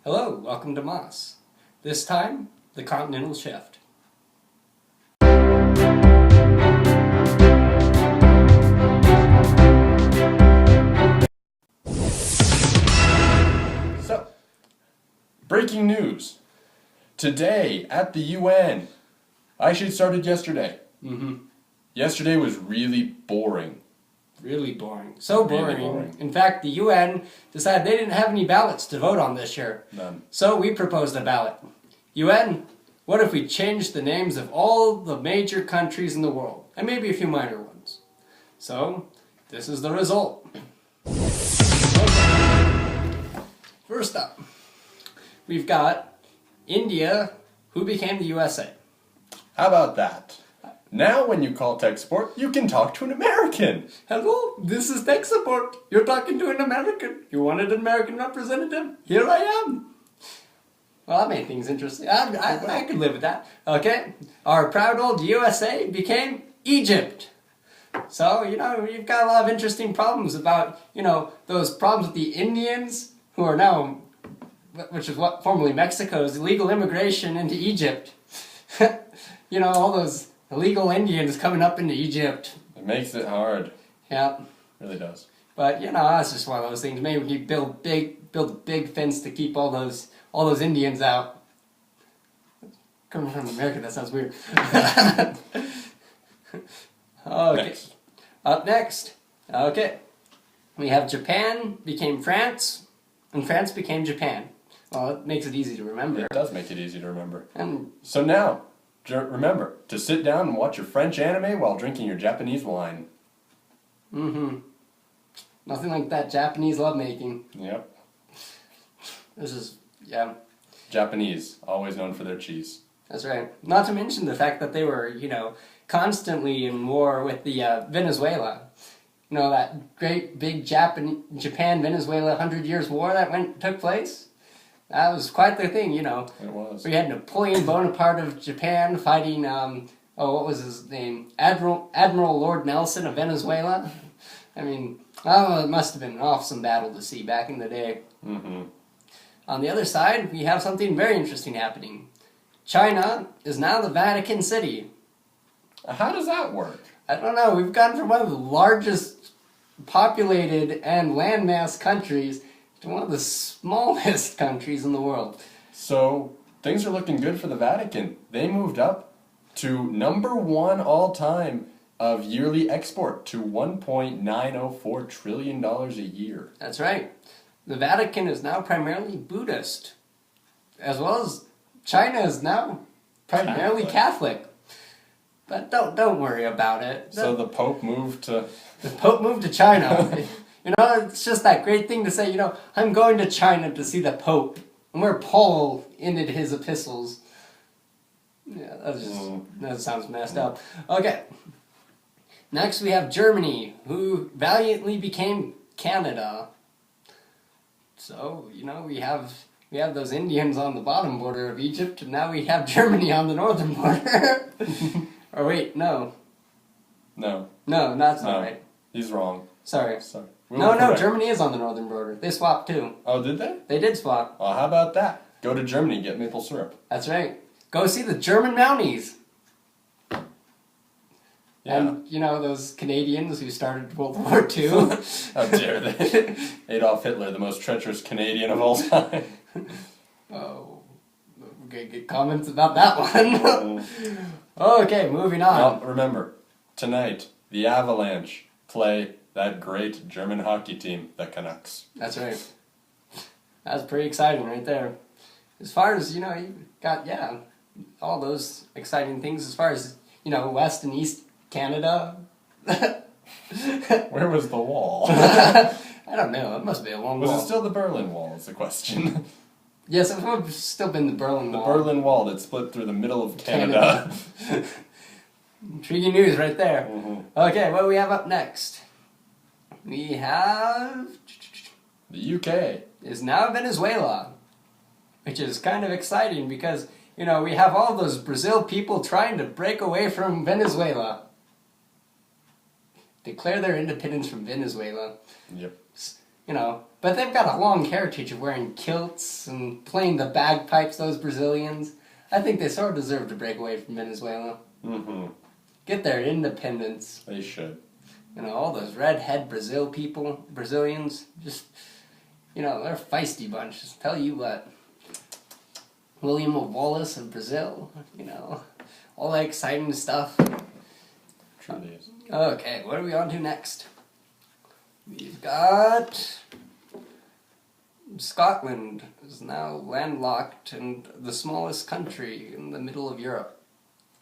Hello, welcome to Moss. This time, the Continental Shift. So, breaking news. Today at the UN. I actually started yesterday. Yesterday was really boring. Really boring. So boring. Really boring. In fact, the UN decided they didn't have any ballots to vote on this year. None. So we proposed a ballot. UN, what if we changed the names of all the major countries in the world? And maybe a few minor ones. So, this is the result. First up, we've got India, who became the USA. How about that? Now when you call tech support, you can talk to an American. Hello, this is tech support. You're talking to an American. You wanted an American representative? Here I am. Well, that made things interesting. I could live with that. Okay, our proud old USA became Egypt. So, you've got a lot of interesting problems about, those problems with the Indians, who are now, which is what formerly Mexico's illegal immigration into Egypt. All those illegal Indians coming up into Egypt. It makes it hard. Yeah. It really does. But, that's just one of those things. Maybe we build a big fence to keep all those Indians out. Coming from America, that sounds weird. Okay. Next. Up next. Okay. We have Japan became France, and France became Japan. Well, it makes it easy to remember. It does make it easy to remember. And So now, remember to sit down and watch your French anime while drinking your Japanese wine. nothing like that Japanese lovemaking. Yep. This is, yeah. Japanese, always known for their cheese. That's right. Not to mention the fact that they were, constantly in war with the Venezuela. That great big Japan-Venezuela 100 Years' War that took place. That was quite the thing, It was. We had Napoleon Bonaparte of Japan fighting, what was his name? Admiral Lord Nelson of Venezuela. It must have been an awesome battle to see back in the day. On the other side, we have something very interesting happening. China is now the Vatican City. How does that work? I don't know, we've gone from one of the largest populated and landmass countries to one of the smallest countries in the world. So, things are looking good for the Vatican. They moved up to #1 all time of yearly export to $1.904 trillion a year. That's right. The Vatican is now primarily Buddhist, as well as China is now primarily Catholic. But don't worry about it. So the Pope moved to... The Pope moved to China. It's just that great thing to say, I'm going to China to see the Pope. And where Paul ended his epistles. Yeah, that sounds messed up. Okay. Next we have Germany, who valiantly became Canada. So, we have those Indians on the bottom border of Egypt, and now we have Germany on the northern border. Or wait, no. No. No, that's not right. He's wrong. Sorry. No, Germany is on the northern border. They swapped too. Oh, did they? They did swap. Well, how about that? Go to Germany, get maple syrup. That's right. Go see the German Mounties. Yeah. And, those Canadians who started World War II. How dare they? Adolf Hitler, the most treacherous Canadian of all time. Oh, we're going to get comments about that one. Okay, moving on. Well, remember, tonight, the Avalanche play that great German hockey team, the Canucks. That's right. That's pretty exciting right there. As far as, you got, all those exciting things as far as, West and East Canada. Where was the wall? I don't know. It must be a long wall. Was it still the Berlin Wall is the question. Yes, it would have still been the Berlin Wall. The Berlin Wall that split through the middle of Canada. Intriguing news right there. Okay, what do we have up next? We have... The UK. Is now Venezuela. Which is kind of exciting because, we have all those Brazil people trying to break away from Venezuela. Declare their independence from Venezuela. Yep. But But they've got a long heritage of wearing kilts and playing the bagpipes, those Brazilians. I think they sort of deserve to break away from Venezuela. Mm-hmm. Get their independence. They should. You know, all those redhead Brazilians, just, you know, they're a feisty bunch. Just tell you what. William of Wallace of Brazil, you know, all that exciting stuff. Truly is. Okay, what are we on to next? We've got Scotland is now landlocked and the smallest country in the middle of Europe.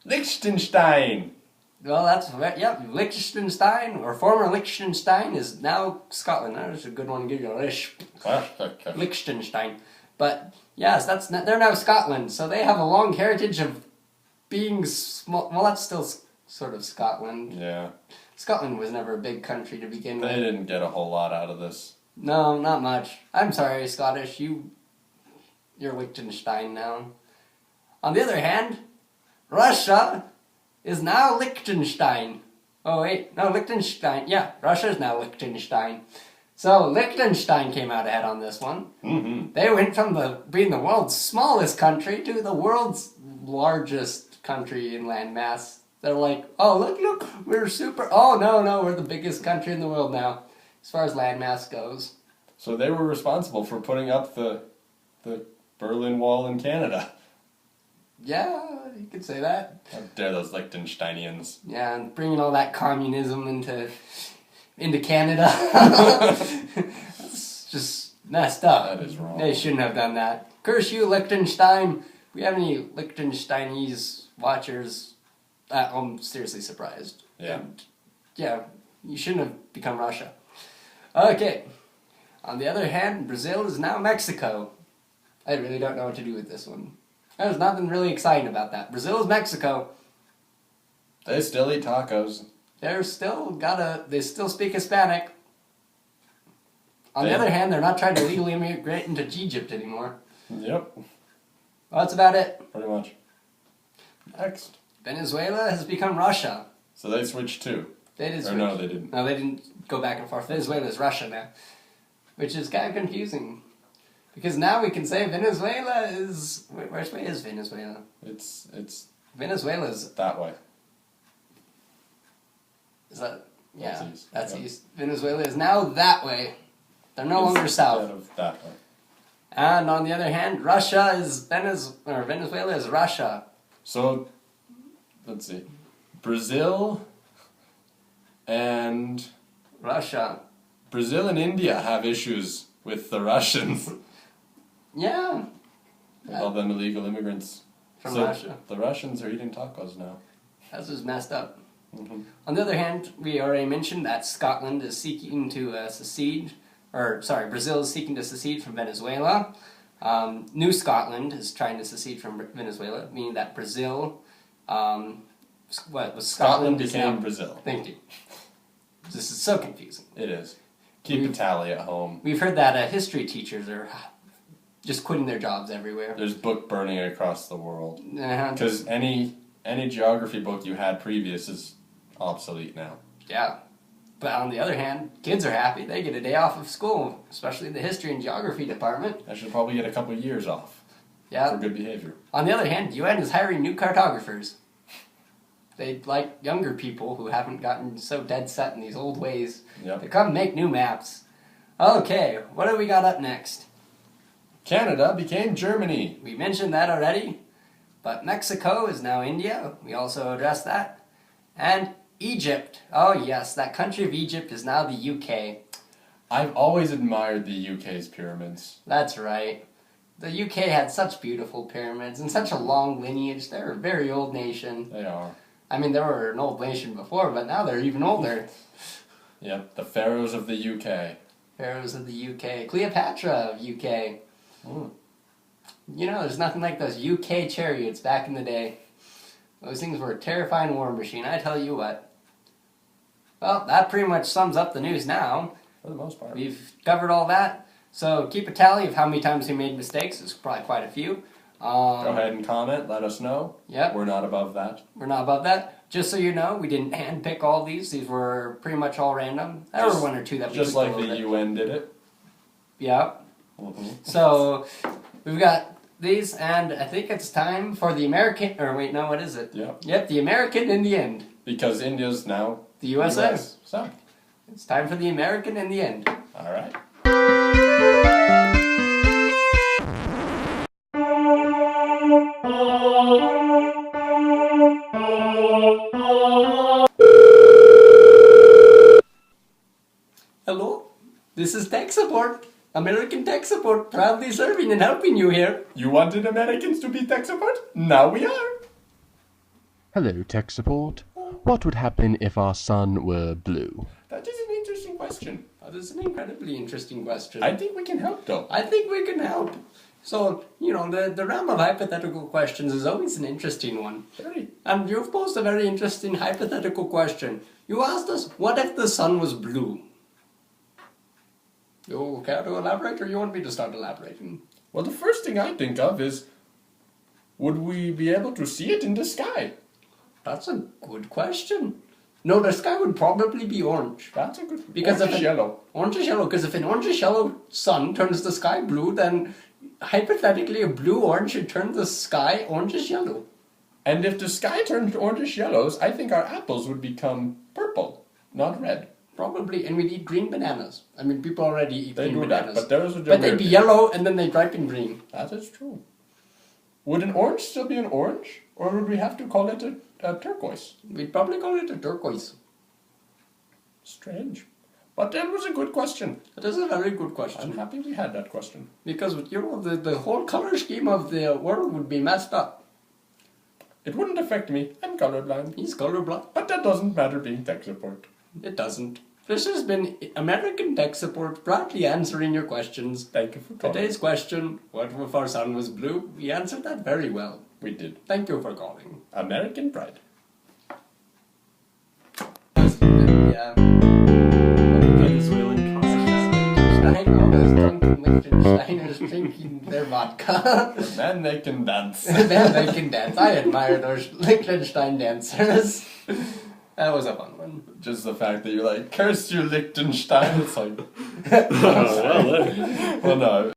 Liechtenstein! Well, that's right. Yep, Liechtenstein, or former Liechtenstein, is now Scotland. That was a good one to give you a Liechtenstein. But yes, they're now Scotland, so they have a long heritage of being small. Well, that's still sort of Scotland. Yeah. Scotland was never a big country to begin with. They didn't get a whole lot out of this. No, not much. I'm sorry, Scottish. You're Liechtenstein now. On the other hand, Russia is now Liechtenstein. Oh wait, no, Liechtenstein. Yeah, Russia is now Liechtenstein. So Liechtenstein came out ahead on this one. Mm-hmm. They went from being the world's smallest country to the world's largest country in landmass. They're like, oh, look, we're super... Oh, no, we're the biggest country in the world now, as far as landmass goes. So they were responsible for putting up the Berlin Wall in Canada. Yeah, you could say that. How dare those Liechtensteinians. Yeah, and bringing all that communism into Canada. That's just messed up. That is wrong. They shouldn't have done that. Curse you, Liechtenstein. If we have any Liechtensteinese watchers... I'm seriously surprised. Yeah. And, yeah, you shouldn't have become Russia. Okay. On the other hand, Brazil is now Mexico. I really don't know what to do with this one. There's nothing really exciting about that. Brazil is Mexico. They still eat tacos. They still speak Hispanic. On the other hand, they're not trying to legally immigrate into Egypt anymore. Yep. Well, that's about it. Pretty much. Next. Venezuela has become Russia. So they switched too. They did switch. No, they didn't. No, they didn't go back and forth. Venezuela is Russia now. Which is kind of confusing. Because now we can say Venezuela is... Which way is Venezuela? It's Venezuela's... that way. Is that... Yeah, That's east. that's Yep. east. Venezuela is now that way. They're no longer south. Instead of that way. And on the other hand, Venezuela is Russia. So, let's see. Brazil and India have issues with the Russians. Yeah. With all them illegal immigrants. From So Russia. the Russians are eating tacos now. That's just messed up. Mm-hmm. On the other hand, we already mentioned that Scotland is seeking to secede, Brazil is seeking to secede from Venezuela. New Scotland is trying to secede from Venezuela, meaning that Brazil, Scotland became Brazil. Thank you. This is so confusing. It is. Keep a tally at home. We've heard that history teachers are just quitting their jobs everywhere. There's book burning across the world. Uh-huh. Because any geography book you had previous is obsolete now. Yeah. But on the other hand, kids are happy. They get a day off of school, especially the history and geography department. I should probably get a couple of years off. Yeah. For good behavior. On the other hand, UN is hiring new cartographers. They'd like younger people who haven't gotten so dead set in these old ways to come make new maps. Okay, what do we got up next? Canada became Germany. We mentioned that already, but Mexico is now India. We also addressed that. And Egypt. Oh yes, that country of Egypt is now the UK. I've always admired the UK's pyramids. That's right. The UK had such beautiful pyramids and such a long lineage. They're a very old nation. They are. I mean, they were an old nation before, but now they're even older. Yep, the pharaohs of the UK. Pharaohs of the UK. Cleopatra of UK. Mm. You know, there's nothing like those UK chariots back in the day. Those things were a terrifying war machine, I tell you what. Well, that pretty much sums up the news now. For the most part. We've covered all that. So keep a tally of how many times we made mistakes. It's probably quite a few. Go ahead and comment. Let us know. Yep. We're not above that. We're not above that. Just so you know, we didn't handpick all these. These were pretty much all random. There were one or two that we just took a like the little bit. UN did it. Yeah. So we've got these, and I think it's time for the American. Or wait, no, what is it? Yeah. Yep, the American in the end. Because India's now The USA. US. So, It's time for the American in the end. all right. Hello, this is tech support. American tech support, proudly serving and helping you here. You wanted Americans to be tech support? Now we are. Hello, tech support. What would happen if our sun were blue? That is an interesting question. That is an incredibly interesting question. I think we can help though. I think we can help. So, the realm of hypothetical questions is always an interesting one. Very. And you've posed a very interesting hypothetical question. You asked us, what if the sun was blue? You care to elaborate, or you want me to start elaborating? Well, the first thing I think of is, would we be able to see it in the sky? That's a good question. No, the sky would probably be orange. That's a good. Because Orange if it- yellow. Orange yellow, because if an orange yellow sun turns the sky blue, then hypothetically a blue orange should turn the sky orangish yellow. And if the sky turned orangish yellows, I think our apples would become purple, not red. Probably, and we'd eat green bananas. I mean, people already eat They green do that, bananas. but those are But they'd be yellow and then they'd ripen green. That is true. Would an orange still be an orange, or would we have to call it a turquoise? We'd probably call it a turquoise. Strange. But that was a good question. That is a very good I'm question. happy we had that question. Because, the whole color scheme of the world would be messed up. It wouldn't affect me. I'm colorblind. He's colorblind. But that doesn't matter being tech support. It doesn't. This has been American Tech Support proudly answering your questions. Thank you for calling. Today's question, what if our sun was blue? We answered that very well. We did. Thank you for calling. American pride. Yeah. Liechtensteiners drinking their vodka. Man, they can dance. Then they can dance. I admire those Liechtenstein dancers. That was a fun one. Just the fact that you're like, curse you, Liechtenstein. It's like, Oh, well, well, no.